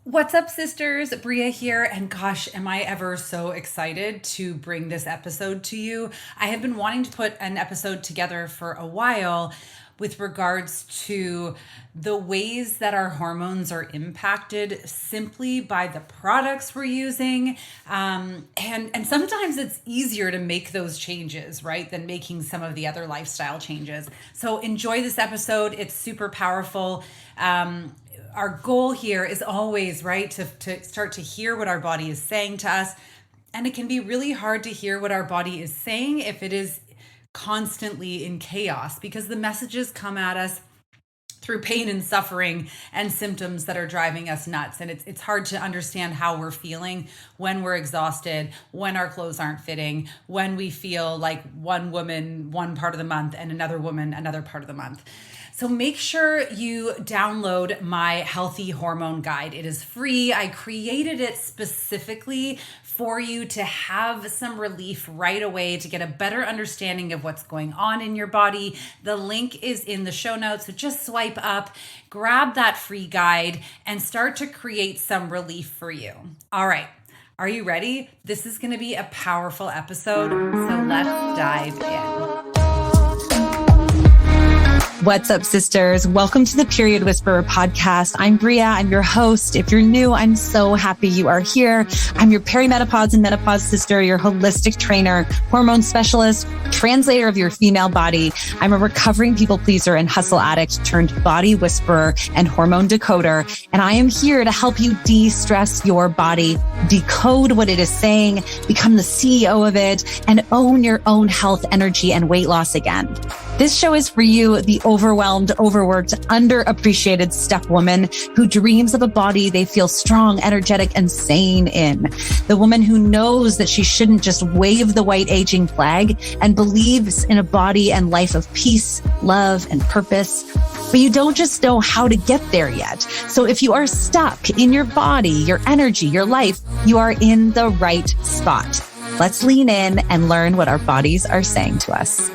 What's up, sisters? Bria here. And gosh, am I ever so excited to bring this episode to you. I have been wanting to put an episode together for a while with regards to the ways that our hormones are impacted simply by the products we're using. And sometimes it's easier to make those changes, right, than making some of the other lifestyle changes. So enjoy this episode. It's super powerful. Our goal here is always, right, to start to hear what our body is saying to us. And it can be really hard to hear what our body is saying if it is constantly in chaos, because the messages come at us through pain and suffering and symptoms that are driving us nuts. And it's hard to understand how we're feeling when we're exhausted, when our clothes aren't fitting, when we feel like one woman one part of the month and another woman another part of the month. So make sure you download my Healthy Hormone Guide. It is free. I created it specifically for you to have some relief right away, to get a better understanding of what's going on in your body. The link is in the show notes, so just swipe up, grab that free guide, and start to create some relief for you. All right, are you ready? This is going to be a powerful episode, so let's dive in. What's up, sisters? Welcome to the Period Whisperer podcast. I'm Bria. I'm your host. If you're new, I'm so happy you are here. I'm your perimenopause and menopause sister, your holistic trainer, hormone specialist, translator of your female body. I'm a recovering people pleaser and hustle addict turned body whisperer and hormone decoder. And I am here to help you de-stress your body, decode what it is saying, become the CEO of it, and own your own health, energy, and weight loss again. This show is for you, the overwhelmed, overworked, underappreciated step woman who dreams of a body they feel strong, energetic, and sane in. The woman who knows that she shouldn't just wave the white aging flag and believes in a body and life of peace, love, and purpose. But you don't just know how to get there yet. So if you are stuck in your body, your energy, your life, you are in the right spot. Let's lean in and learn what our bodies are saying to us.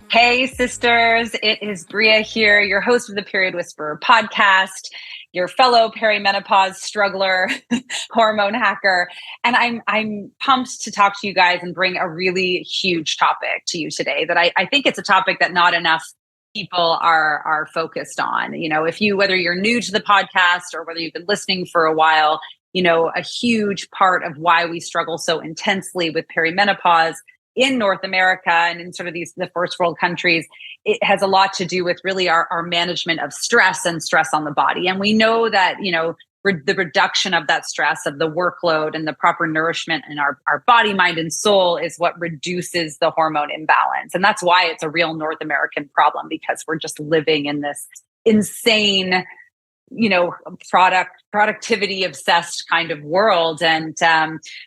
Hey, sisters, it is Bria here, your host of the Period Whisperer podcast, your fellow perimenopause struggler, hormone hacker. And I'm pumped to talk to you guys and bring a really huge topic to you today that I think it's a topic that not enough people are focused on. You know, whether you're new to the podcast or whether you've been listening for a while, you know, a huge part of why we struggle so intensely with perimenopause in North America and in sort of the first world countries, it has a lot to do with really our management of stress and stress on the body. And we know that, you know, the reduction of that stress, of the workload and the proper nourishment in our body, mind, and soul is what reduces the hormone imbalance. And that's why it's a real North American problem, because we're just living in this insane, you know, productivity obsessed kind of world. And,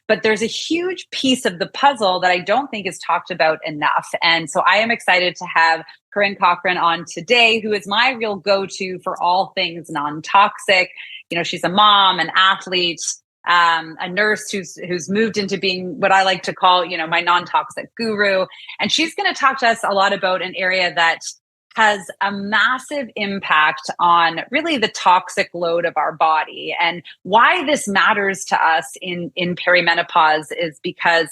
but there's a huge piece of the puzzle that I don't think is talked about enough. And so I am excited to have Corinne Cochrane on today, who is my real go-to for all things non-toxic. You know, she's a mom, an athlete, a nurse who's moved into being what I like to call, you know, my non-toxic guru. And she's going to talk to us a lot about an area that has a massive impact on really the toxic load of our body. And why this matters to us in perimenopause is because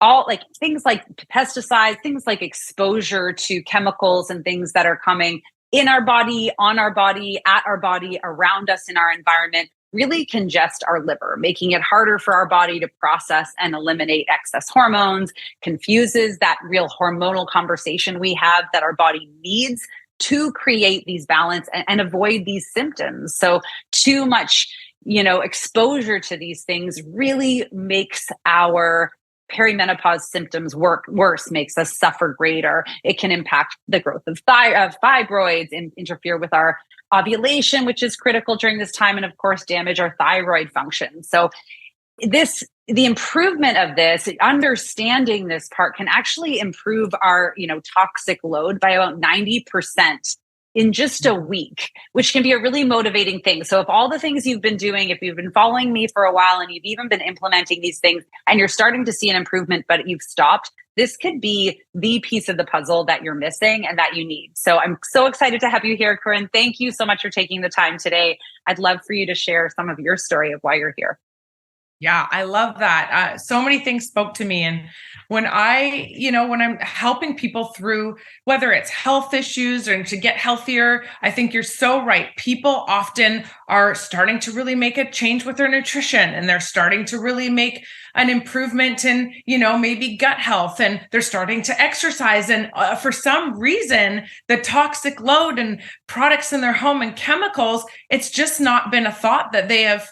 all like things like pesticides, things like exposure to chemicals and things that are coming in our body, on our body, at our body, around us in our environment really congest our liver, making it harder for our body to process and eliminate excess hormones, confuses that real hormonal conversation we have that our body needs to create these balance and avoid these symptoms. So too much, you know, exposure to these things really makes our perimenopause symptoms worse, makes us suffer greater. It can impact the growth of fibroids and interfere with our ovulation, which is critical during this time, and of course, damage our thyroid function. So the improvement of this, understanding this part, can actually improve our, you know, toxic load by about 90% in just a week, which can be a really motivating thing. So if all the things you've been doing, if you've been following me for a while and you've even been implementing these things and you're starting to see an improvement, but you've stopped, this could be the piece of the puzzle that you're missing and that you need. So I'm so excited to have you here, Corinne. Thank you so much for taking the time today. I'd love for you to share some of your story of why you're here. Yeah, I love that. So many things spoke to me. And when when I'm helping people through, whether it's health issues or to get healthier, I think you're so right. People often are starting to really make a change with their nutrition, and they're starting to really make an improvement in, maybe gut health, and they're starting to exercise. And for some reason, the toxic load and products in their home and chemicals, it's just not been a thought that they have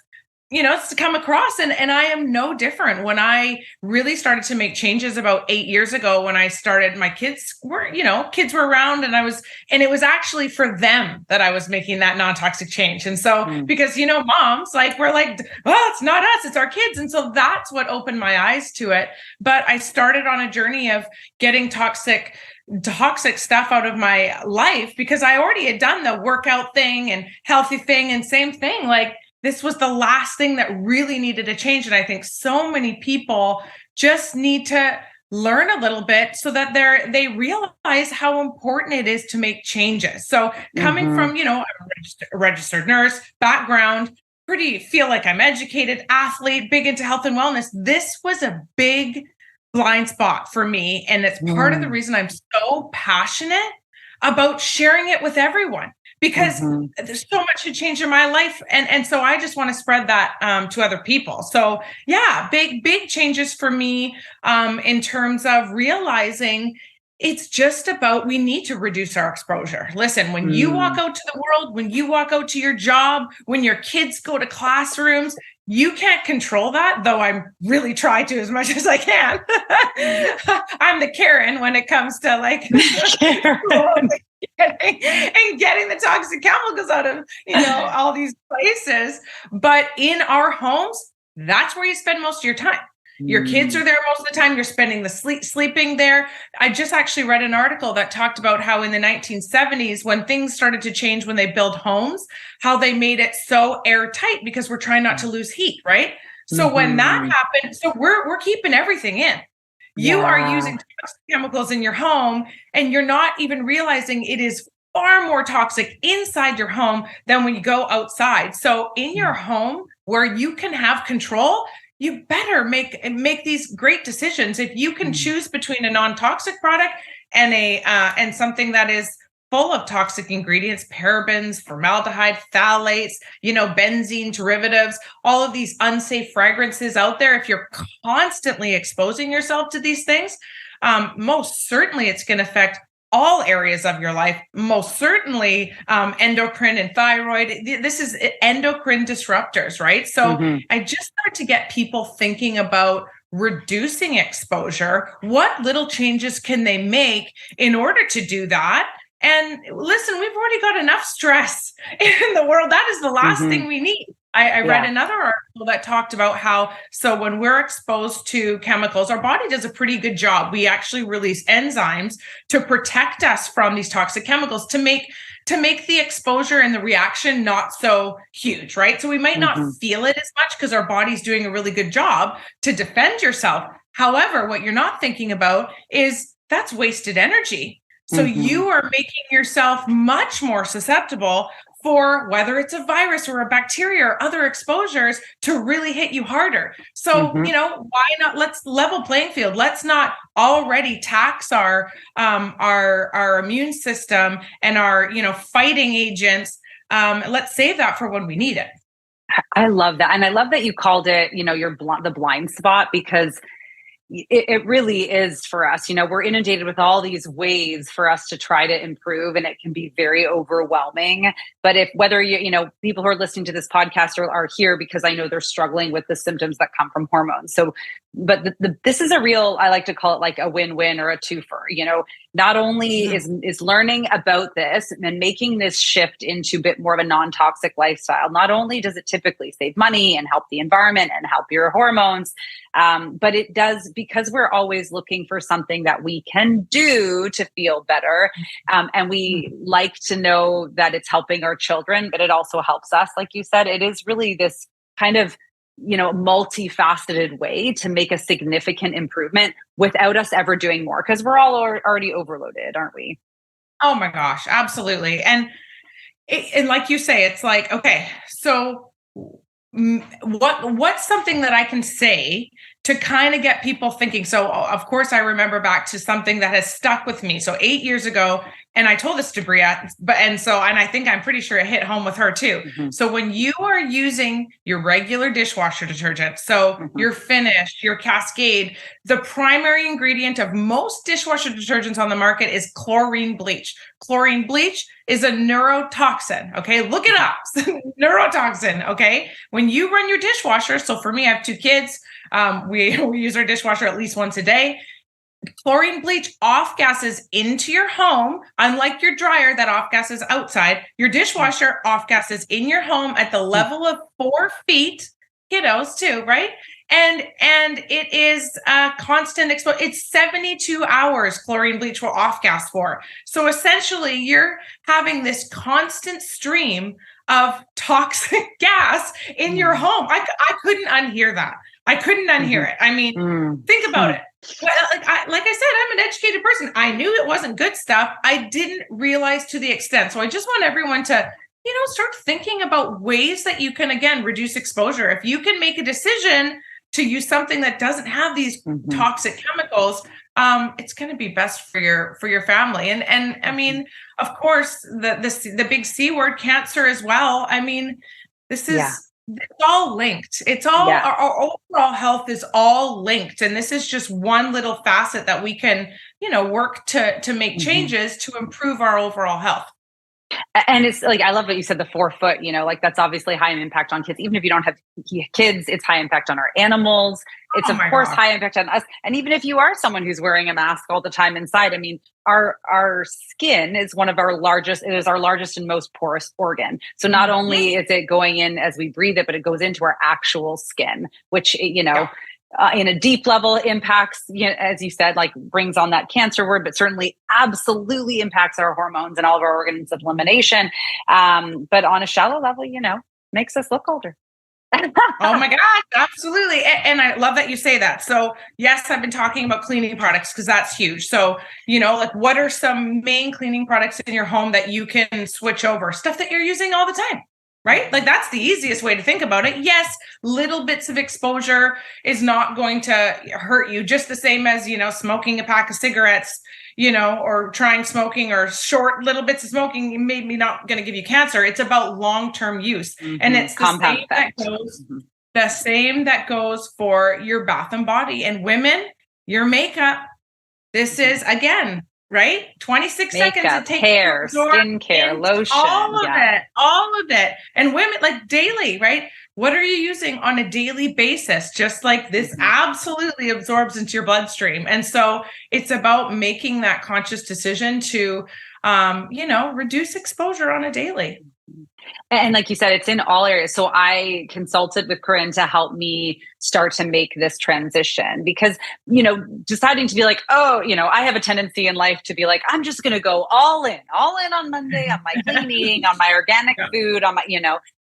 it's to come across. And I am no different. When I really started to make changes about 8 years ago, when I started, my kids were around, and it was actually for them that I was making that non-toxic change. And so, because, moms, we're like, oh, it's not us, it's our kids. And so that's what opened my eyes to it. But I started on a journey of getting toxic stuff out of my life, because I already had done the workout thing and healthy thing, and same thing, this was the last thing that really needed to change. And I think so many people just need to learn a little bit so that they realize how important it is to make changes. So coming from, I'm a registered nurse background, feel like I'm educated, athlete, big into health and wellness. This was a big blind spot for me. And it's part of the reason I'm so passionate about sharing it with everyone, because there's so much to change in my life. And so I just want to spread that to other people. So yeah, big changes for me in terms of realizing it's just about, we need to reduce our exposure. Listen, when you walk out to the world, when you walk out to your job, when your kids go to classrooms, you can't control that, though I'm really trying to as much as I can. I'm the Karen when it comes to getting the toxic chemicals out of, all these places. But in our homes, that's where you spend most of your time. Your kids are there most of the time. You're spending the sleeping there. I just actually read an article that talked about how in the 1970s, when things started to change, when they build homes, how they made it so airtight because we're trying not to lose heat, right? So when that happened, so we're keeping everything in. You are using toxic chemicals in your home, and you're not even realizing it is far more toxic inside your home than when you go outside. So in your home, where you can have control, you better make these great decisions. If you can choose between a non-toxic product and and something that is full of toxic ingredients, parabens, formaldehyde, phthalates, benzene derivatives, all of these unsafe fragrances out there, if you're constantly exposing yourself to these things, most certainly it's going to affect all areas of your life, most certainly endocrine and thyroid. This is endocrine disruptors, right? So I just start to get people thinking about reducing exposure. What little changes can they make in order to do that? And listen, we've already got enough stress in the world. That is the last thing we need. I read another article that talked about how, so when we're exposed to chemicals, our body does a pretty good job. We actually release enzymes to protect us from these toxic chemicals, to make the exposure and the reaction not so huge, right? So we might not feel it as much because our body's doing a really good job to defend yourself. However, what you're not thinking about is that's wasted energy. So you are making yourself much more susceptible for whether it's a virus or a bacteria or other exposures to really hit you harder. So, why not? Let's level playing field. Let's not already tax our immune system and our, fighting agents. Let's save that for when we need it. I love that. And I love that you called it, the blind spot, because it really is for us. We're inundated with all these ways for us to try to improve, and it can be very overwhelming. But whether people who are listening to this podcast are here because I know they're struggling with the symptoms that come from hormones. So, but this is a real, I like to call it like a win-win or a twofer. not only is learning about this and making this shift into a bit more of a non-toxic lifestyle, not only does it typically save money and help the environment and help your hormones, but it does, because we're always looking for something that we can do to feel better. And we like to know that it's helping our children, but it also helps us. Like you said, it is really this kind of, multifaceted way to make a significant improvement without us ever doing more, because we're all already overloaded, aren't we? Oh my gosh, absolutely. And like you say, it's like, okay, so what's something that I can say to kind of get people thinking? So of course I remember back to something that has stuck with me. So 8 years ago, and I told this to Bria, and I think I'm pretty sure it hit home with her too. So when you are using your regular dishwasher detergent, so your Finish, your Cascade, the primary ingredient of most dishwasher detergents on the market is chlorine bleach. Chlorine bleach is a neurotoxin. Okay. Look it up. Neurotoxin. Okay. When you run your dishwasher, so for me, I have 2 kids. We use our dishwasher at least once a day. Chlorine bleach off gases into your home, unlike your dryer that off gases outside. Your dishwasher off gases in your home at the level of 4 feet, kiddos too, right? And it is a constant exposure. It's 72 hours chlorine bleach will off gas for. So essentially you're having this constant stream of toxic gas in your home. I couldn't unhear that. I couldn't unhear it. I mean, think about it. Like I said, I'm an educated person. I knew it wasn't good stuff. I didn't realize to the extent. So I just want everyone to, start thinking about ways that you can, again, reduce exposure. If you can make a decision to use something that doesn't have these toxic chemicals, it's going to be best for your family. And I mean, of course, the big C word, cancer as well. I mean, this is. Yeah. It's all linked. It's all our overall health is all linked. And this is just one little facet that we can, work to make changes to improve our overall health. And it's like, I love what you said, the 4 foot, that's obviously high impact on kids. Even if you don't have kids, it's high impact on our animals. It's of course high impact on us. And even if you are someone who's wearing a mask all the time inside, I mean, our skin is one of our largest, it is our largest and most porous organ. So not only is it going in as we breathe it, but it goes into our actual skin, which, in a deep level impacts, as you said, like brings on that cancer word, but certainly absolutely impacts our hormones and all of our organs of elimination. But on a shallow level, makes us look older. Oh my gosh, absolutely. And I love that you say that. So yes, I've been talking about cleaning products because that's huge. So, what are some main cleaning products in your home that you can switch over? Stuff that you're using all the time. Right? Like that's the easiest way to think about it. Yes, little bits of exposure is not going to hurt you, just the same as, smoking a pack of cigarettes, or trying smoking or short little bits of smoking, maybe not going to give you cancer. It's about long-term use. And it's the same that goes for your bath and body. And women, your makeup, this is again, right? 26 makeup, seconds. It takes hair, skincare, lotion. All of it. And women, like daily, right? What are you using on a daily basis? Just like this absolutely absorbs into your bloodstream. And so it's about making that conscious decision to, reduce exposure on a daily. And like you said, it's in all areas. So I consulted with Corinne to help me start to make this transition because, deciding to be like, I have a tendency in life to be like, I'm just going to go all in on Monday, on my cleaning, on my organic food, on my,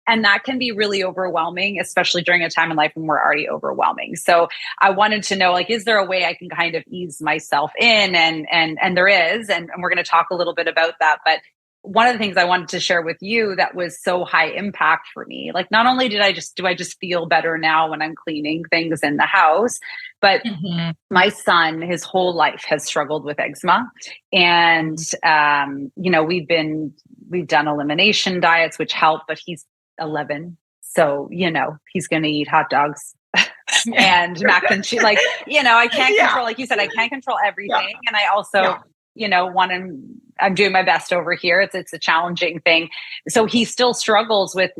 and that can be really overwhelming, especially during a time in life when we're already overwhelming. So I wanted to know, is there a way I can kind of ease myself in? And there is, and we're going to talk a little bit about that. But one of the things I wanted to share with you that was so high impact for me, like not only do I just feel better now when I'm cleaning things in the house, but my son, his whole life has struggled with eczema. And, we've done elimination diets, which help, but he's 11. So, he's going to eat hot dogs and mac and cheese. I can't control, like you said, I can't control everything. And I also, I'm doing my best over here. It's a challenging thing. So he still struggles with,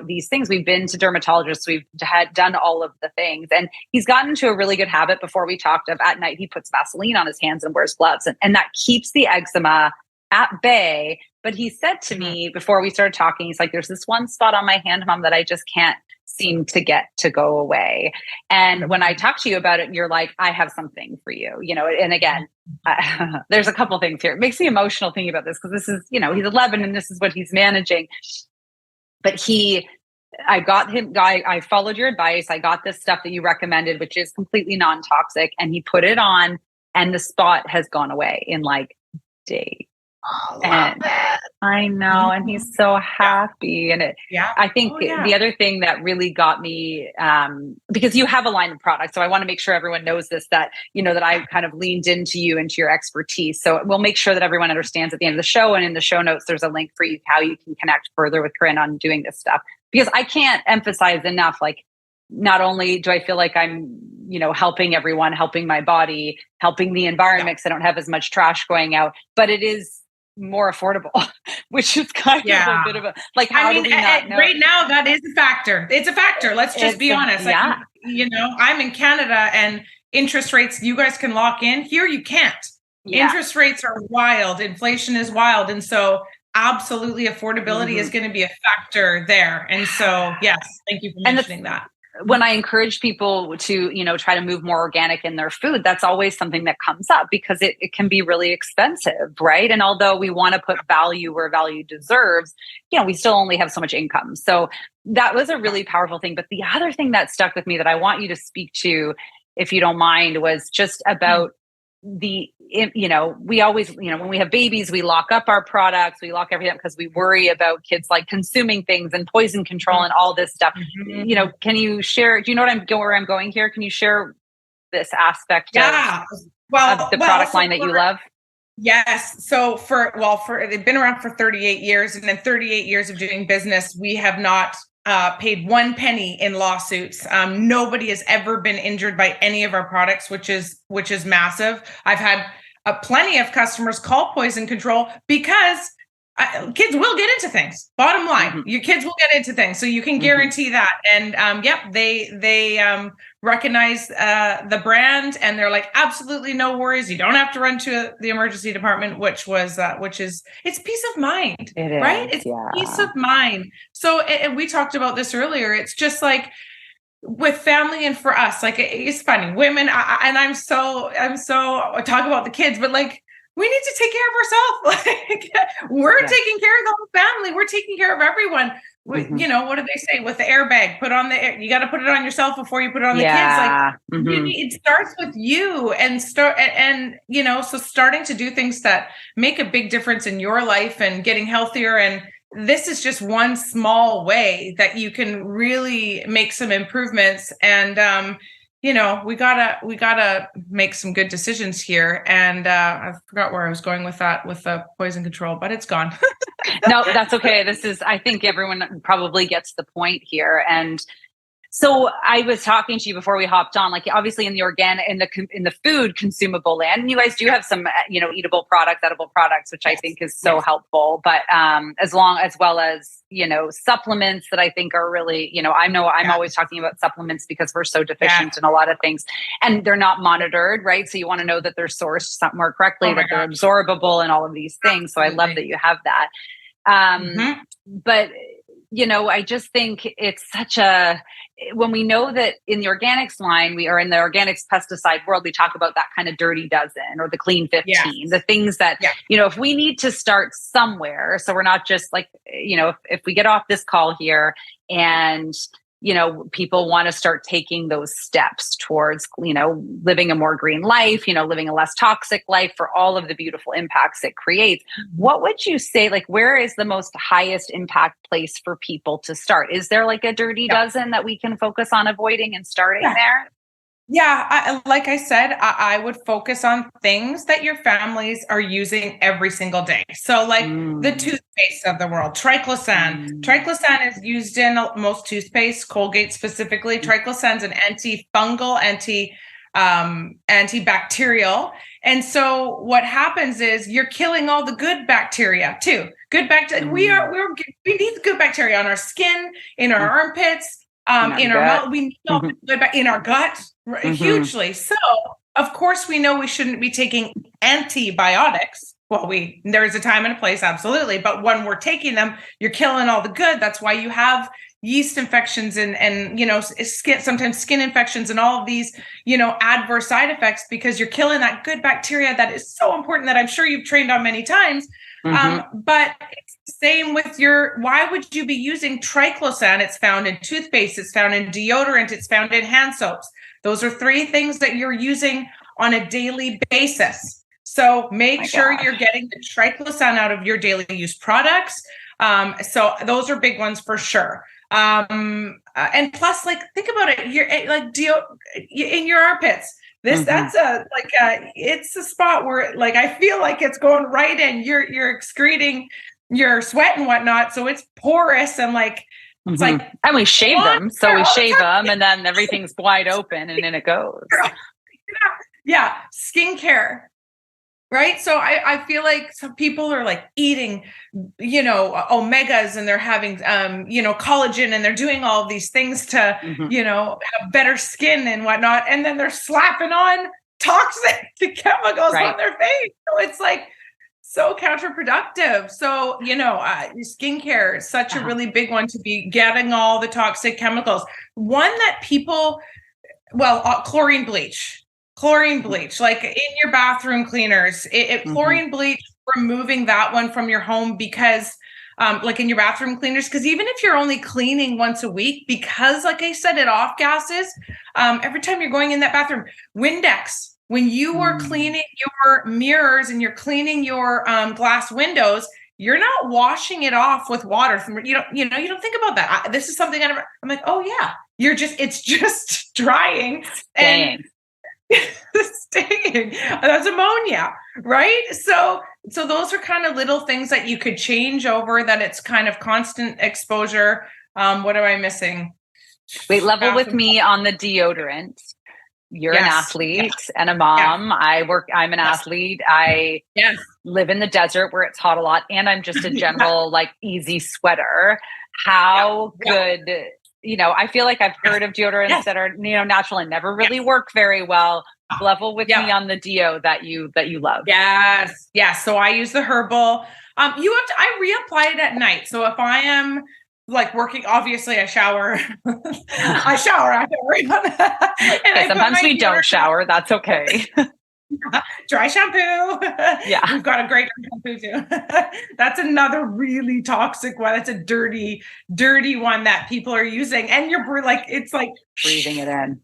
these things. We've been to dermatologists. We've done all of the things, and he's gotten to a really good habit. Before we talked of at night, he puts Vaseline on his hands and wears gloves, and that keeps the eczema at bay. But he said to me before we started talking, he's like, there's this one spot on my hand, Mom, that I just can't seem to get to go away. And when I talk to you about it, you're like, I have something for you, and again, there's a couple things here. It makes me emotional thinking about this because this is, he's 11 and this is what he's managing. But I followed your advice. I got this stuff that you recommended, which is completely non-toxic, and he put it on and the spot has gone away in like days. And I know, and he's so happy. And I think the other thing that really got me, because you have a line of products, so I want to make sure everyone knows this, that that I kind of leaned into you, into your expertise. So we'll make sure that everyone understands at the end of the show, and in the show notes, there's a link for you how you can connect further with Corinne on doing this stuff. Because I can't emphasize enough, like, not only do I feel like I'm, helping everyone, helping my body, helping the environment, because I don't have as much trash going out, but it is more affordable, which is kind of a bit of a, like, how do we not know? Right now, that is a factor. It's a factor. Let's just be honest. Yeah. I'm in Canada and interest rates, you guys can lock in. Here, you can't. Yeah. Interest rates are wild. Inflation is wild. And so absolutely affordability is going to be a factor there. And so, yes, thank you for mentioning that. When I encourage people to, try to move more organic in their food, that's always something that comes up because it can be really expensive, right? And although we want to put value where value deserves, we still only have so much income. So that was a really powerful thing. But the other thing that stuck with me that I want you to speak to, if you don't mind, was just about we always, when we have babies, we lock up our products, we lock everything up because we worry about kids like consuming things and poison control and all this stuff. Can you share, do you know where I'm going here? Can you share this aspect of the product line that you love? Yes. So they've been around for 38 years, and in 38 years of doing business, we have not paid one penny in lawsuits. Nobody has ever been injured by any of our products, which is massive. I've had plenty of customers call poison control because kids will get into things. Bottom line, your kids will get into things, so you can guarantee that. And they recognize the brand, and they're like, absolutely no worries. You don't have to run to the emergency department, which is it's peace of mind, right? It's peace of mind. So and we talked about this earlier. It's just like with family, and for us, like, it's funny, women. I'm so talk about the kids, but like, we need to take care of ourselves. Like, we're taking care of the whole family. We're taking care of everyone. What do they say with the airbag? You got to put it on yourself before you put it on the kids. Like, it starts with you, and so starting to do things that make a big difference in your life and getting healthier. And this is just one small way that you can really make some improvements. And, we gotta make some good decisions here. And I forgot where I was going with that, with the poison control, but it's gone. No, that's okay. I think everyone probably gets the point here. And so I was talking to you before we hopped on, like, obviously in the organic, in the food consumable land, and you guys do have some, eatable products, edible products, which I think is so helpful. But as well as, supplements that I think are really, I know I'm always talking about supplements because we're so deficient in a lot of things, and they're not monitored, right? So you want to know that they're sourced somewhere correctly, that they're absorbable and all of these things. So I love that you have that. But I just think it's when we know that in the organics line, we are in the organics pesticide world, we talk about that kind of dirty dozen or the clean 15, the things that, if we need to start somewhere, so we're not just like, if we get off this call here and, people want to start taking those steps towards, living a more green life, living a less toxic life for all of the beautiful impacts it creates. What would you say, like, where is the most highest impact place for people to start? Is there like a dirty dozen that we can focus on avoiding and starting there? Yeah, like I said, I would focus on things that your families are using every single day. So like the toothpaste of the world, triclosan. Triclosan is used in most toothpaste, Colgate specifically. Triclosan is an antifungal, antibacterial. And so what happens is you're killing all the good bacteria too. Good bacteria. We need good bacteria on our skin, in our armpits, in our mouth. We need all the good in our gut hugely. So of course we know we shouldn't be taking antibiotics. Well, there's a time and a place, absolutely. But when we're taking them, you're killing all the good. That's why you have yeast infections and sometimes skin infections and all of these, adverse side effects, because you're killing that good bacteria that is so important, that I'm sure you've trained on many times. But it's the same with why would you be using triclosan? It's found in toothpaste, it's found in deodorant, it's found in hand soaps. Those are 3 things that you're using on a daily basis. So make sure you're getting the triclosan out of your daily use products. So those are big ones for sure. And plus, think about it. You're in your armpits. It's a spot where I feel like it's going right in. You're excreting your sweat and whatnot. So it's porous and it's and we shave them. So we shave them and then everything's wide open and in it goes. Yeah. Skincare. Right. So I feel like some people are eating, omegas, and they're having, collagen, and they're doing all of these things to, have better skin and whatnot. And then they're slapping on toxic chemicals on their face. So it's so counterproductive. So, skincare is such a really big one, to be getting all the toxic chemicals. One that chlorine bleach. Chlorine bleach, in your bathroom cleaners, chlorine bleach, removing that one from your home, because in your bathroom cleaners, because even if you're only cleaning once a week, because I said, it off gases, every time you're going in that bathroom. Windex, when you are cleaning your mirrors and you're cleaning your glass windows, you're not washing it off with water. You don't think about that. This is something I'm like, oh yeah, it's just drying. And staying. That's ammonia, right? So those are kind of little things that you could change over, that it's kind of constant exposure. What am I missing? Wait, level with me on the deodorant. You're an athlete and a mom. Yeah. I'm an athlete. I live in the desert where it's hot a lot, and I'm just a general easy sweater. How good I feel like I've heard of deodorants that are, natural and never really work very well. Level with me on the deo that you love. Yes. Yes. So I use the herbal. I reapply it at night. So if I am working, obviously I shower. I shower afterwards. Sometimes we don't shower. That's okay. Dry shampoo. Yeah. We've got a great shampoo too. That's another really toxic one. It's a dirty one that people are using. And you're breathing it in.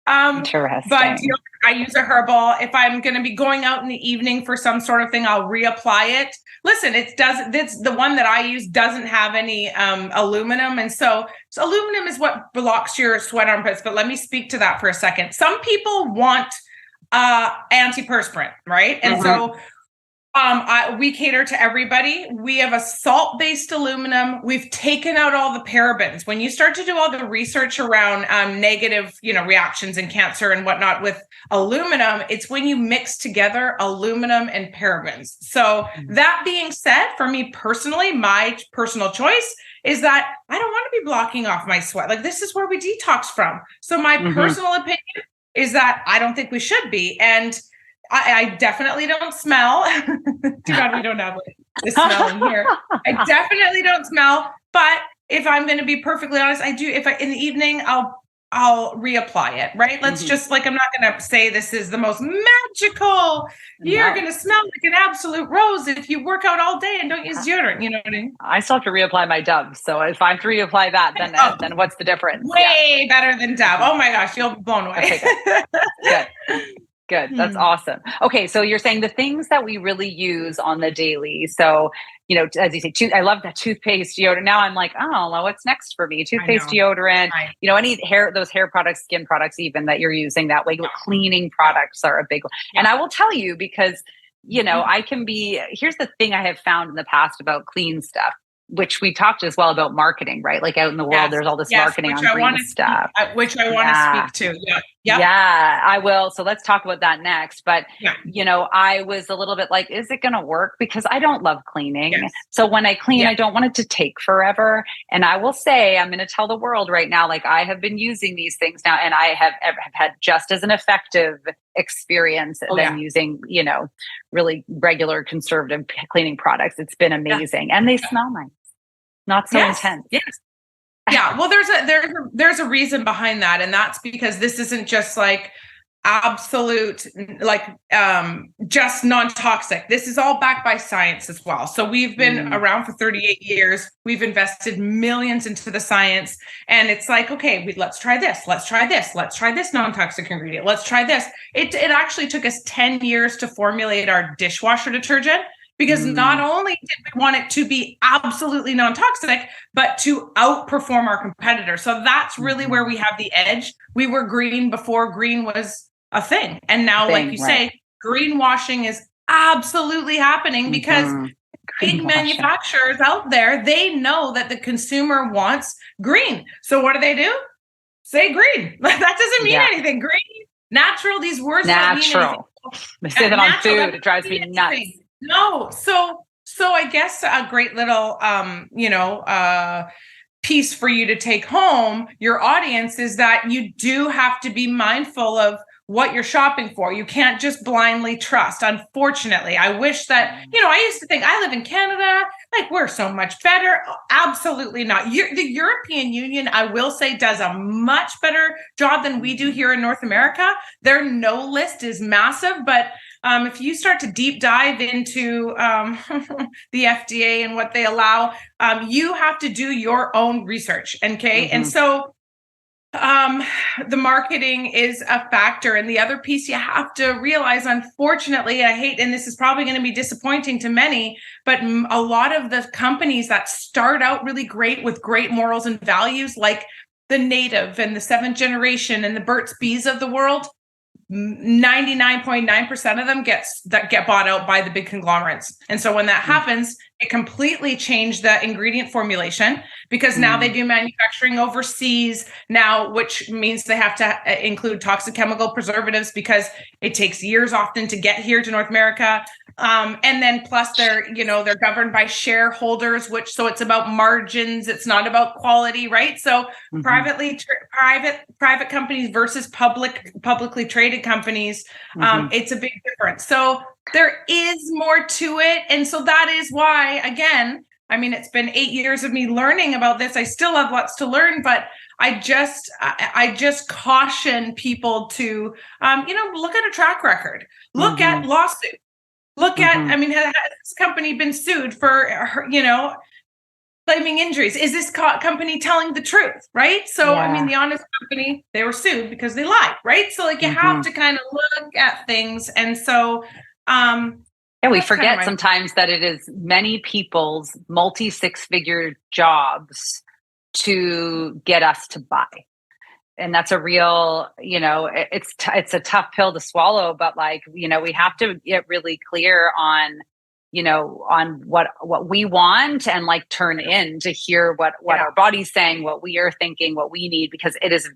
Interesting. But I use a herbal. If I'm going to be going out in the evening for some sort of thing, I'll reapply it. Listen, the one that I use doesn't have any aluminum. And so aluminum is what blocks your sweat armpits. But let me speak to that for a second. Some people want antiperspirant, right? And so we cater to everybody. We have a salt-based aluminum. We've taken out all the parabens. When you start to do all the research around negative, reactions in cancer and whatnot with aluminum, it's when you mix together aluminum and parabens. So that being said, for me personally, my personal choice is that I don't want to be blocking off my sweat. This is where we detox from. So my personal opinion is that I don't think we should be. And I definitely don't smell. Too bad we don't have the smell in here. I definitely don't smell. But if I'm going to be perfectly honest, I do. If in the evening, I'll reapply it. Right? Let's just I'm not going to say this is the most magical. You're going to smell like an absolute rose if you work out all day and don't use deodorant. You know what I mean? I still have to reapply my Dove. So if I have to reapply that, then what's the difference? Way better than Dove. Oh my gosh, you'll be blown away. Okay, good. That's awesome. Okay. So you're saying the things that we really use on the daily. So, as you say, I love that toothpaste, deodorant. Now I'm like, oh, well, what's next for me? Toothpaste, deodorant, any those hair products, skin products, even that you're using that way. Cleaning products are a big one. Yeah. And I will tell you because, here's the thing I have found in the past about clean stuff. which we talked as well about marketing, right? Like out in the world, there's all this marketing on green stuff. Which I want to speak to. Yeah. Yep. Yeah, I will. So let's talk about that next. But, I was a little bit like, is it going to work? Because I don't love cleaning. Yes. So when I clean, I don't want it to take forever. And I will say, I'm going to tell the world right now, like I have been using these things now and I have had just as an effective experience than using, really regular conservative cleaning products. It's been amazing. And they smell nice, not so intense. Yes. Yeah. Well, there's a reason behind that. And that's because this isn't just like absolute, like, just non-toxic. This is all backed by science as well. So we've been around for 38 years. We've invested millions into the science, and it's like, okay, let's try this. Let's try this. Let's try this non-toxic ingredient. Let's try this. It actually took us 10 years to formulate our dishwasher detergent. Because not only did we want it to be absolutely non-toxic, but to outperform our competitor. So that's really where we have the edge. We were green before green was a thing. And now, like you say, greenwashing is absolutely happening because big manufacturers out there, they know that the consumer wants green. So what do? Say green. That doesn't mean anything. Green, natural, these words don't mean anything. They say that on food. It drives me nuts. No. So I guess a great little, piece for you to take home, your audience, is that you do have to be mindful of what you're shopping for. You can't just blindly trust. Unfortunately, I wish that, I used to think I live in Canada, like we're so much better. Absolutely not. The European Union, I will say, does a much better job than we do here in North America. Their no list is massive, but if you start to deep dive into the FDA and what they allow, you have to do your own research. Okay. And so the marketing is a factor. And the other piece you have to realize, unfortunately, and this is probably going to be disappointing to many, but a lot of the companies that start out really great with great morals and values, like the Native and the Seventh Generation and the Burt's Bees of the world, 99.9% of them get bought out by the big conglomerates. And so when that happens, it completely changed the ingredient formulation, because now they do manufacturing overseas now, which means they have to include toxic chemical preservatives because it takes years often to get here to North America. And then plus they're governed by shareholders, so it's about margins. It's not about quality, right? So private companies versus publicly traded companies, it's a big difference. So there is more to it. And so that is why, again, it's been 8 years of me learning about this. I still have lots to learn, but I just caution people to, look at a track record, look at lawsuits. Look at, has this company been sued for, claiming injuries? Is this company telling the truth, right? So, the Honest Company, they were sued because they lied, right? So, you have to kind of look at things. And so, we forget sometimes that it is many people's multi-six-figure jobs to get us to buy. And that's a real, it's a tough pill to swallow, but we have to get really clear on, on what we want and turn in to hear what our body's saying, what we are thinking, what we need, because it is,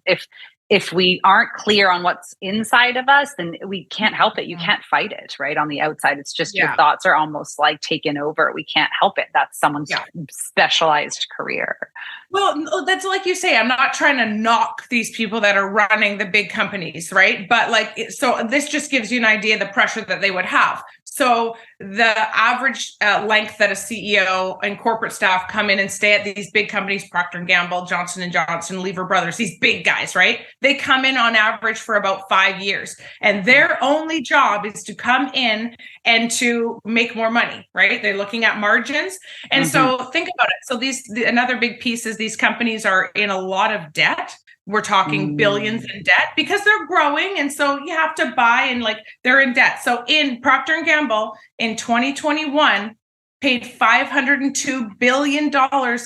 if we aren't clear on what's inside of us, then we can't help it. You can't fight it, right? On the outside, it's just your thoughts are almost like taken over. We can't help it. That's someone's specialized career. Well, that's like you say, I'm not trying to knock these people that are running the big companies, right? But so this just gives you an idea of the pressure that they would have. So the average length that a CEO and corporate staff come in and stay at these big companies, Procter & Gamble, Johnson & Johnson, Lever Brothers, these big guys, right? They come in on average for about 5 years. And their only job is to come in and to make more money, right? They're looking at margins. And so think about it. So another big piece is these companies are in a lot of debt. We're talking billions in debt because they're growing. And so you have to buy and they're in debt. So in Procter & Gamble in 2021 paid $502 billion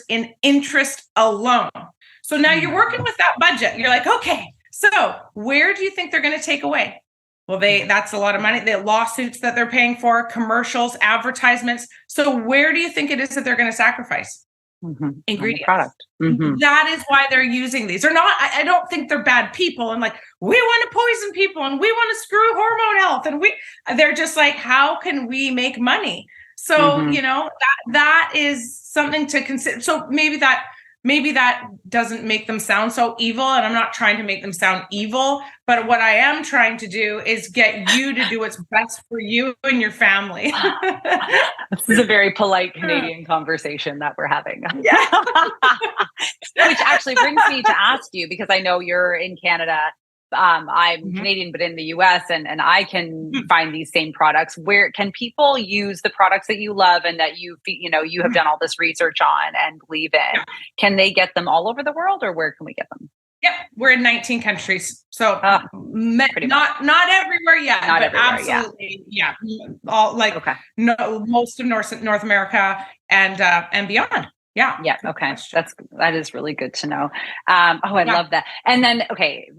in interest alone. So now you're working with that budget. You're like, okay, so where do you think they're going to take away? Well, that's a lot of money. The lawsuits that they're paying for, commercials, advertisements. So where do you think it is that they're going to sacrifice? ingredient product. That is why they're using these. They're not, I don't think they're bad people and like, we want to poison people and we want to screw hormone health. And they're just like, how can we make money? So, that is something to consider. So maybe that doesn't make them sound so evil. And I'm not trying to make them sound evil, but what I am trying to do is get you to do what's best for you and your family. This is a very polite Canadian conversation that we're having. Yeah. Which actually brings me to ask you, because I know you're in Canada. I'm Canadian, but in the US, and I can find these same products. Where can people use the products that you love and that you have done all this research on and believe in? Yeah. Can they get them all over the world, or where can we get them? Yep, we're in 19 countries, so not everywhere yet, but everywhere, absolutely, yeah. All most of North America and beyond. Yeah. Yeah. Okay. That is really good to know. I love that. And then,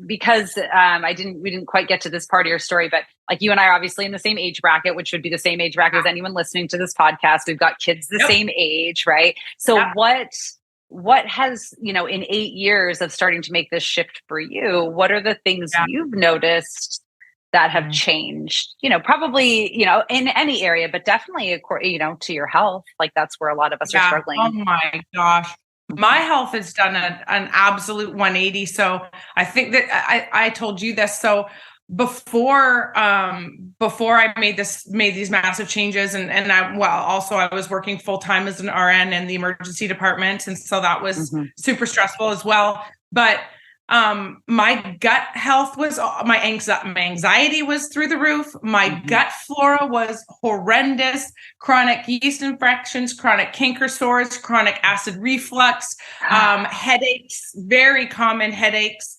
because we didn't quite get to this part of your story, but like you and I are obviously in the same age bracket, which would be the same age bracket as anyone listening to this podcast. We've got kids the same age, right? So what has, in 8 years of starting to make this shift for you, what are the things you've noticed that have changed, probably, in any area, but definitely, to your health? Like that's where a lot of us are struggling. Oh my gosh. My health has done an absolute 180. So I think that I told you this. So before I made these massive changes and I was working full time as an RN in the emergency department. And so that was super stressful as well. But my gut health my anxiety was through the roof. My gut flora was horrendous. Chronic yeast infections, chronic canker sores, chronic acid reflux, headaches, very common headaches.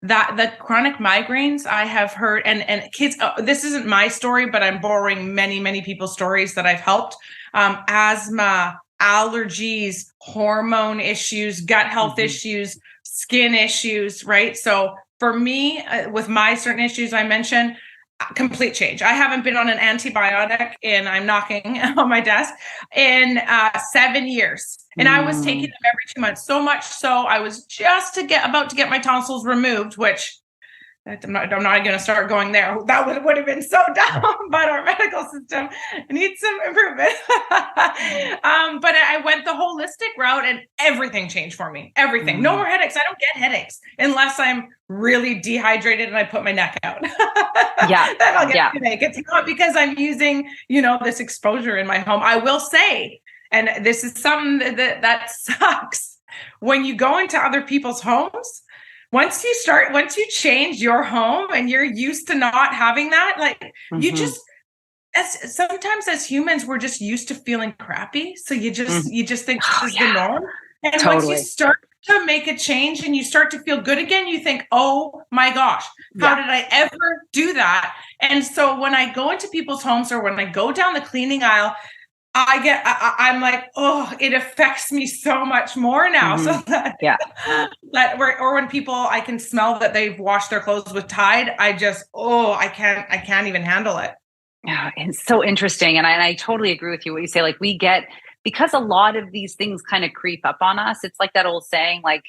The chronic migraines I have heard, and kids, this isn't my story, but I'm borrowing many, many people's stories that I've helped. Asthma, allergies, hormone issues, gut health issues, skin issues, right? So for me, with my certain issues I mentioned, complete change. I haven't been on an antibiotic, and I'm knocking on my desk, in 7 years. And I was taking them every 2 months. So much so I was just about to get my tonsils removed, which I'm not going to start going there. That would have been so dumb, but our medical system needs some improvement. But I went the holistic route and everything changed for me. Everything. No more headaches. I don't get headaches unless I'm really dehydrated and I put my neck out. Then I'll get a headache. It's not because I'm using, this exposure in my home. I will say, and this is something that sucks, when you go into other people's homes, once you change your home and you're used to not having that, like you just, sometimes as humans, we're just used to feeling crappy. So you just think this is the norm. And once you start to make a change and you start to feel good again, you think, oh my gosh, how did I ever do that? And so when I go into people's homes or when I go down the cleaning aisle, I'm like, oh, it affects me so much more now. So or when people, I can smell that they've washed their clothes with Tide. I can't even handle it. Yeah, it's so interesting. And I totally agree with you. What you say, like because a lot of these things kind of creep up on us. It's like that old saying, like,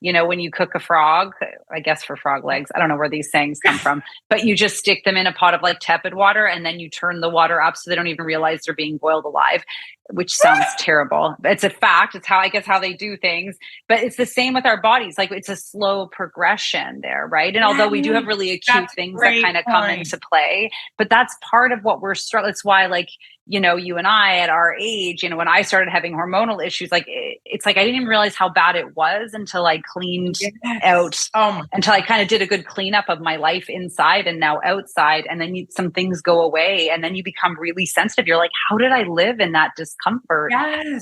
when you cook a frog, I guess for frog legs, I don't know where these sayings come from, but you just stick them in a pot of like tepid water and then you turn the water up so they don't even realize they're being boiled alive, which sounds terrible. It's a fact. It's how they do things, but it's the same with our bodies. Like it's a slow progression there. Right. And although we do have really acute things that kind of come into play, but that's part of what we're struggling. It's why, like, you and I at our age, when I started having hormonal issues, like it's like I didn't even realize how bad it was until I cleaned out, until I kind of did a good cleanup of my life inside and now outside. And then some things go away and then you become really sensitive. You're like, how did I live in that discomfort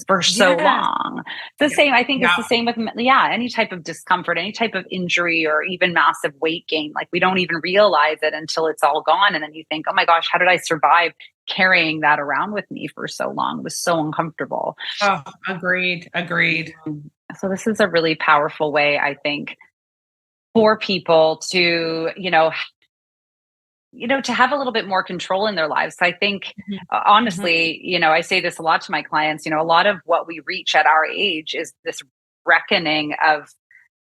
for so long? The same, I think it's the same with, any type of discomfort, any type of injury or even massive weight gain. Like we don't even realize it until it's all gone. And then you think, oh my gosh, how did I survive carrying that around with me for so long? It was so uncomfortable. Oh, agreed. So this is a really powerful way, I think, for people to, to have a little bit more control in their lives. So I think, Mhm. honestly, I say this a lot to my clients, a lot of what we reach at our age is this reckoning of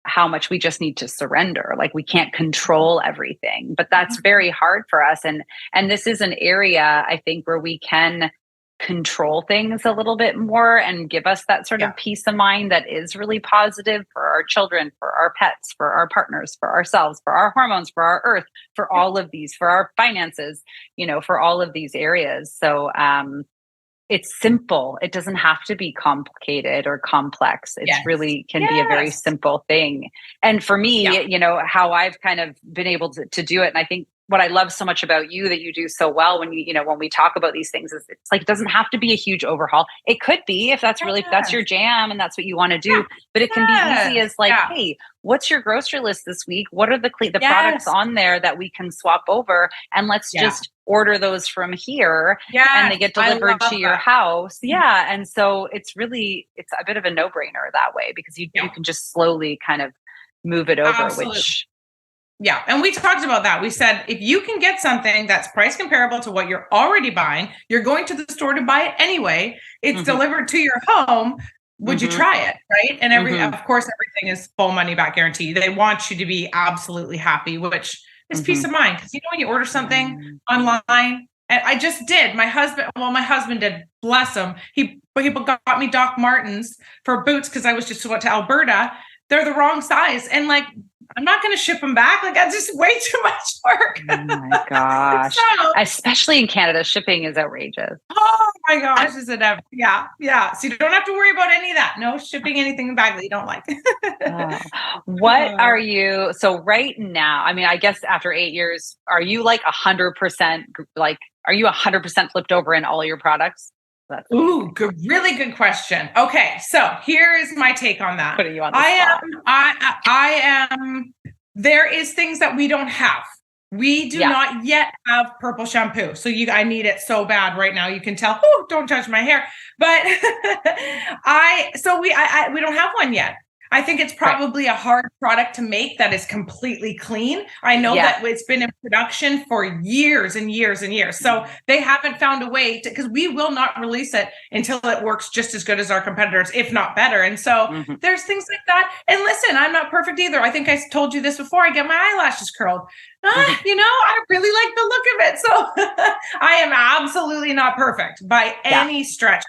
how much we just need to surrender. Like we can't control everything, but that's very hard for us. And this is an area I think where we can control things a little bit more and give us that sort of peace of mind that is really positive for our children, for our pets, for our partners, for ourselves, for our hormones, for our earth, for all of these, for our finances, for all of these areas. So it's simple. It doesn't have to be complicated or complex. It's really can be a very simple thing. And for me, how I've kind of been able to do it. And I think what I love so much about you that you do so well when when we talk about these things is it's like, it doesn't have to be a huge overhaul. It could be if that's really, if that's your jam and that's what you want to do, but it can be easy as like, hey, what's your grocery list this week? What are the products on there that we can swap over? And let's just order those from here and they get delivered to your house. Yeah. And so it's a bit of a no-brainer that way because you can just slowly kind of move it over, which and we talked about that. We said, if you can get something that's price comparable to what you're already buying, you're going to the store to buy it anyway. It's delivered to your home. Would you try it? Right. And of course, everything is full money back guarantee. They want you to be absolutely happy, which is peace of mind. Because when you order something online, and I just did, my husband did, bless him. He got me Doc Martens for boots because I was just went to Alberta. They're the wrong size. And like, I'm not going to ship them back. Like that's just way too much work. Oh my gosh. Especially in Canada, shipping is outrageous. Oh my gosh. Is it ever? Yeah. So you don't have to worry about any of that. No shipping anything back that you don't like. What are you? So right now, I mean, I guess after 8 years, are you like 100%, are you 100% flipped over in all your products? Ooh, really good question. Okay, so here is my take on that. Putting you on the spot. I am. There is things that we don't have. We do not yet have purple shampoo, so I need it so bad right now. You can tell. Oh, don't touch my hair. But we don't have one yet. I think it's probably a hard product to make that is completely clean. I know that it's been in production for years and years and years. So they haven't found a way to, because we will not release it until it works just as good as our competitors, if not better. And so there's things like that. And listen, I'm not perfect either. I think I told you this before. I get my eyelashes curled. I really like the look of it. So I am absolutely not perfect by any stretch.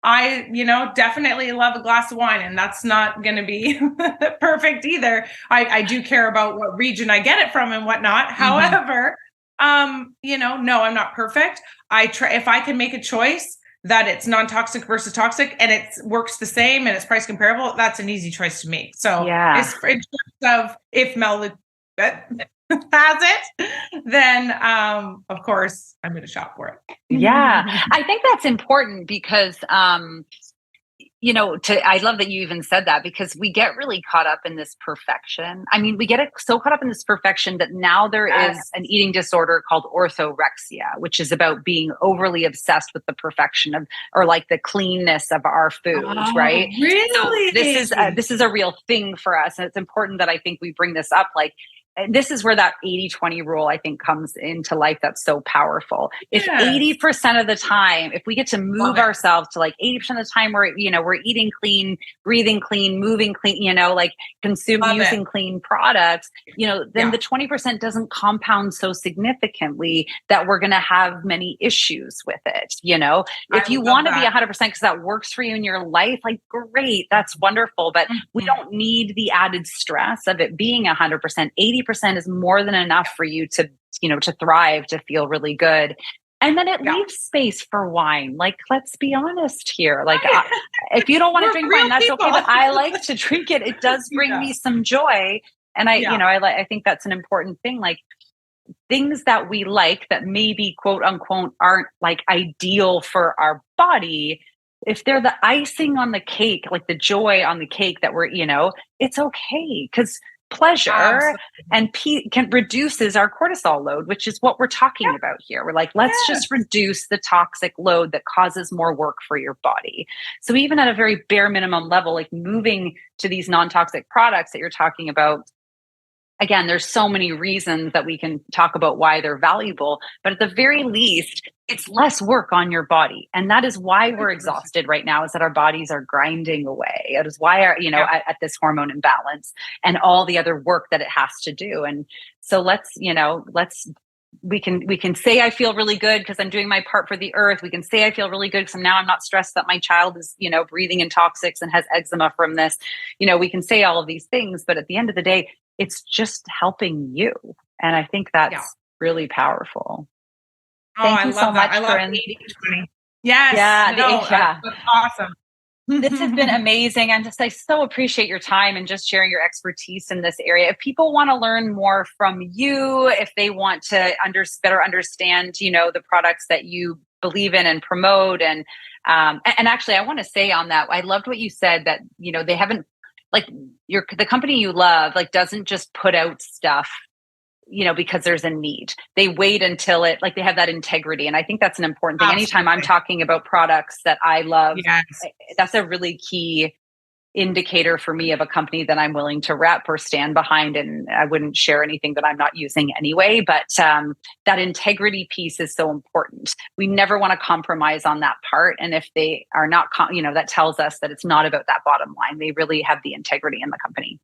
I definitely love a glass of wine, and that's not going to be perfect either. I do care about what region I get it from and whatnot. However, no, I'm not perfect. I try, if I can make a choice that it's non-toxic versus toxic and it works the same and it's price comparable, that's an easy choice to make. So it's in terms of if Mel has it, then of course I'm going to shop for it. Yeah, I think that's important because I love that you even said that because we get really caught up in this perfection. I mean, we get so caught up in this perfection that now there is an eating disorder called orthorexia, which is about being overly obsessed with the perfection of, or like the cleanness of our food, right? Really? So this is a real thing for us. And it's important that I think we bring this up. Like, this is where that 80-20 rule, I think, comes into life. That's so powerful. If 80% of the time, if we get to move ourselves to like 80% of the time we're eating clean, breathing clean, moving clean, using clean products, then the 20% doesn't compound so significantly that we're going to have many issues with it. If you want to be 100% because that works for you in your life, like great, that's wonderful. But we don't need the added stress of it being 100%. 80% is more than enough for you to thrive, to feel really good. And then it leaves space for wine. Like, let's be honest here. Like, if you don't want to drink wine, that's okay. But I like to drink it. It does bring me some joy. And I think that's an important thing. Like, things that we like that maybe quote unquote aren't like ideal for our body, if they're the icing on the cake, like the joy on the cake that we're, it's okay. Because pleasure and reduces our cortisol load, which is what we're talking about here. We're like, let's just reduce the toxic load that causes more work for your body. So even at a very bare minimum level, like moving to these non-toxic products that you're talking about, again, there's so many reasons that we can talk about why they're valuable, but at the very least, it's less work on your body. And that is why we're exhausted right now, is that our bodies are grinding away. It is why our, at this hormone imbalance and all the other work that it has to do. And so we can say I feel really good because I'm doing my part for the earth. We can say I feel really good because I'm not stressed that my child is, breathing in toxics and has eczema from this. We can say all of these things, but at the end of the day, it's just helping you. And I think that's really powerful. Thank you so much, Corinne. 80/20. Yes. That's awesome. This has been amazing. And I so appreciate your time and just sharing your expertise in this area. If people want to learn more from you, if they want to better understand, the products that you believe in and promote. And actually, I want to say on that, I loved what you said that, they haven't, the company you love, doesn't just put out stuff, because there's a need. They wait until they have that integrity. And I think that's an important thing. Absolutely. Anytime I'm talking about products that I love, yes, that's a really key indicator for me of a company that I'm willing to rep or stand behind. And I wouldn't share anything that I'm not using anyway, but that integrity piece is so important. We never want to compromise on that part. And if they are not, that tells us that it's not about that bottom line. They really have the integrity in the company.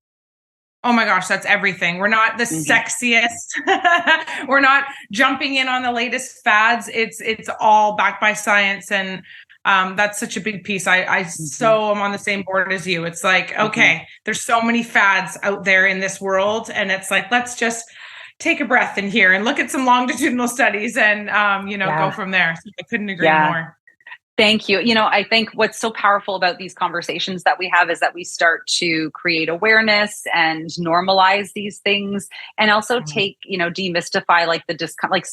Oh my gosh, that's everything. We're not the sexiest. We're not jumping in on the latest fads. It's all backed by science. And that's such a big piece. I so am on the same board as you. It's okay, there's so many fads out there in this world. And it's let's just take a breath in here and look at some longitudinal studies and, go from there. So I couldn't agree more. Thank you. I think what's so powerful about these conversations that we have is that we start to create awareness and normalize these things, and also demystify the discomfort.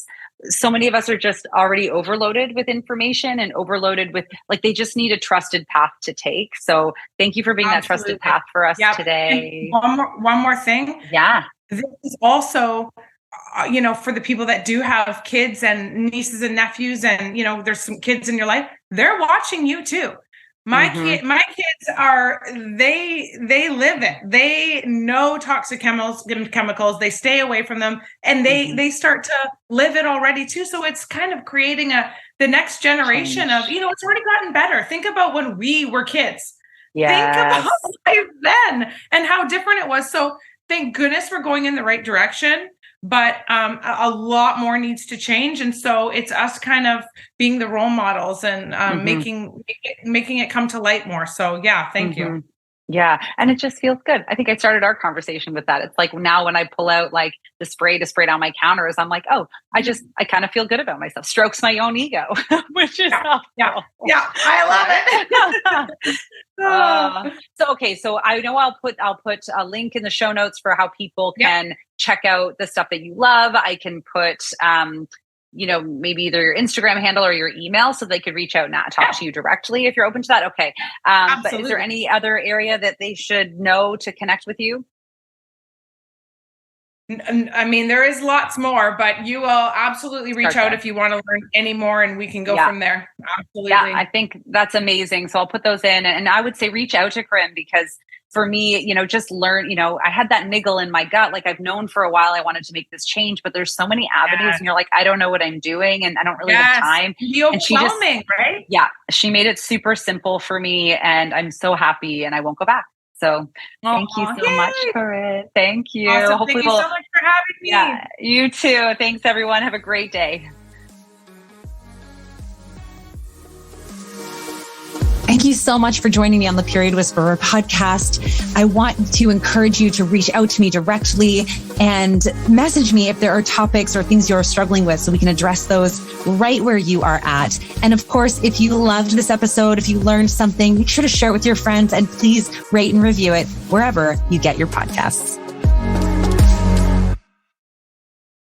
So many of us are just already overloaded with information and overloaded with they just need a trusted path to take. So thank you for being that trusted path for us today. And one more thing. Yeah. This is also for the people that do have kids and nieces and nephews and, there's some kids in your life, they're watching you too. My kids are, they live it. They know toxic chemicals. They stay away from them and they start to live it already too. So it's kind of creating the next generation of, it's already gotten better. Think about when we were kids. Yes. Think about life then and how different it was. So thank goodness we're going in the right direction. But a lot more needs to change. And so it's us kind of being the role models and making it come to light more. So yeah, thank you. Yeah. And it just feels good. I think I started our conversation with that. It's now when I pull out the spray to spray down my counters, I'm I kind of feel good about myself. Strokes my own ego, which is yeah, I love it. So I know I'll put a link in the show notes for how people can check out the stuff that you love. I can put maybe either your Instagram handle or your email so they could reach out and talk to you directly if you're open to that. Okay. But is there any other area that they should know to connect with you? I mean, there is lots more, but you will absolutely reach out if you want to learn any more and we can go from there. Absolutely. Yeah, I think that's amazing. So I'll put those in and I would say reach out to Corinne because for me, just learn, I had that niggle in my gut. I've known for a while I wanted to make this change, but there's so many avenues and you're I don't know what I'm doing and I don't really have time. And she just, right? Yeah. She made it super simple for me and I'm so happy and I won't go back. So thank you so much, Corinne. Thank you. Awesome. Hopefully thank you so much for having me. Yeah, you too. Thanks everyone. Have a great day. Thank you so much for joining me on the Period Whisperer podcast. I want to encourage you to reach out to me directly and message me if there are topics or things you're struggling with so we can address those right where you are at. And of course, if you loved this episode, if you learned something, make sure to share it with your friends and please rate and review it wherever you get your podcasts.